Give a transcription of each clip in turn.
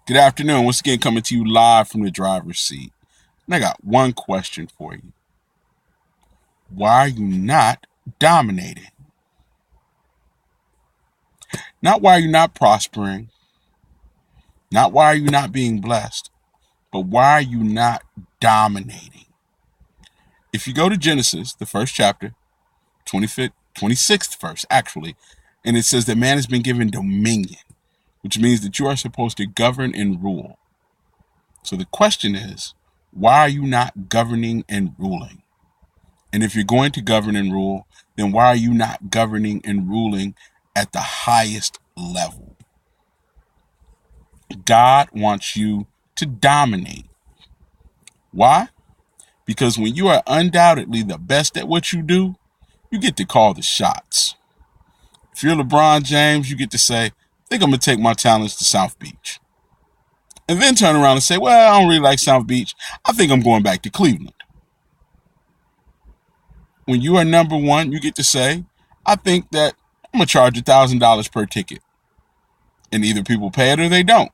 Good afternoon. Once again, coming to you live from the driver's seat. And I got one question for you. Why are you not dominating? Not why are you not prospering, not why are you not being blessed, but why are you not dominating? If you go to Genesis, the first chapter, 26th verse, actually, and it says that man has been given dominion, which means that you are supposed to govern and rule. So the question is, why are you not governing and ruling? And if you're going to govern and rule, then why are you not governing and ruling at the highest level? God wants you to dominate. Why? Because when you are undoubtedly the best at what you do, you get to call the shots. If you're LeBron James, you get to say, I think I'm going to take my talents to South Beach. And then turn around and say, well, I don't really like South Beach. I think I'm going back to Cleveland. When you are number one, you get to say, I think that I'm going to charge $1,000 per ticket. And either people pay it or they don't.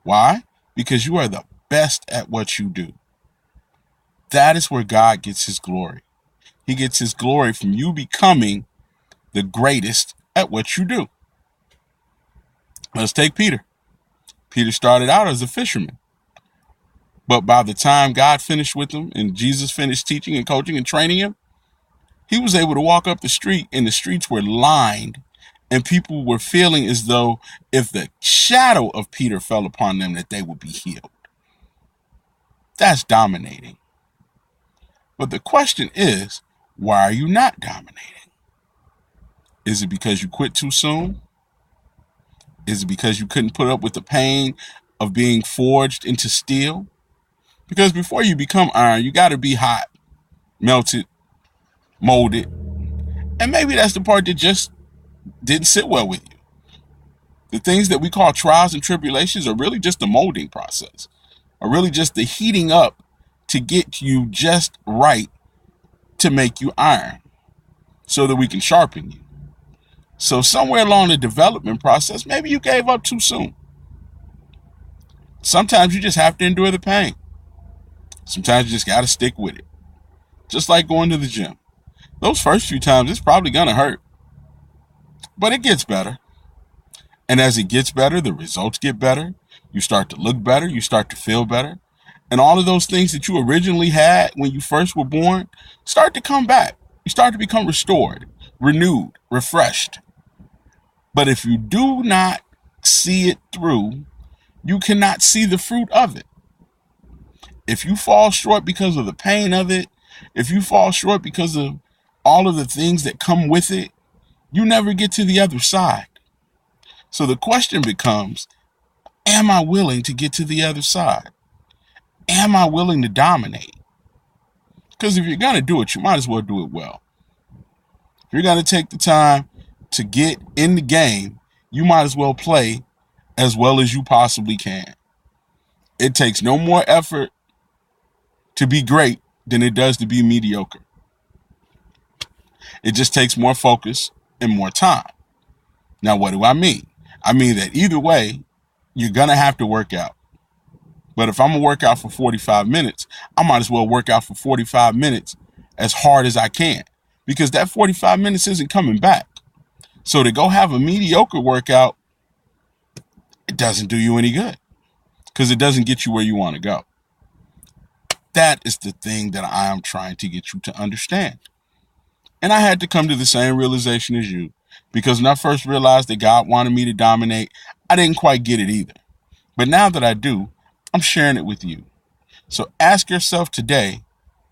Why? Because you are the best at what you do. That is where God gets his glory. He gets his glory from you becoming the greatest at what you do. Let's take Peter. Peter started out as a fisherman. But by the time God finished with him and Jesus finished teaching and coaching and training him, he was able to walk up the street and the streets were lined and people were feeling as though if the shadow of Peter fell upon them that they would be healed. That's dominating. But the question is, why are you not dominating? Is it because you quit too soon? Is it because you couldn't put up with the pain of being forged into steel? Because before you become iron, you got to be hot, melted, molded. And maybe that's the part that just didn't sit well with you. The things that we call trials and tribulations are really just the molding process, are really just the heating up to get you just right to make you iron so that we can sharpen you. So somewhere along the development process, maybe you gave up too soon. Sometimes you just have to endure the pain. Sometimes you just got to stick with it. Just like going to the gym. Those first few times, it's probably going to hurt. But it gets better. And as it gets better, the results get better. You start to look better. You start to feel better. And all of those things that you originally had when you first were born start to come back. You start to become restored, renewed, refreshed. But if you do not see it through, you cannot see the fruit of it. If you fall short because of the pain of it, if you fall short because of all of the things that come with it, you never get to the other side. So the question becomes, am I willing to get to the other side? Am I willing to dominate? Because if you're going to do it, you might as well do it well. If you're going to take the time to get in the game, you might as well play as well as you possibly can. It takes no more effort to be great than it does to be mediocre. It just takes more focus and more time. Now, what do I mean? I mean that either way, you're going to have to work out. But if I'm going to work out for 45 minutes, I might as well work out for 45 minutes as hard as I can, because that 45 minutes isn't coming back. So to go have a mediocre workout, it doesn't do you any good because it doesn't get you where you want to go. That is the thing that I am trying to get you to understand. And I had to come to the same realization as you, because when I first realized that God wanted me to dominate, I didn't quite get it either. But now that I do, I'm sharing it with you. So ask yourself today,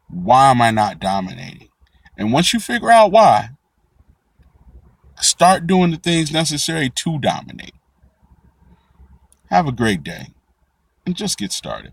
why am I not dominating? And once you figure out why, start doing the things necessary to dominate. Have a great day and just get started.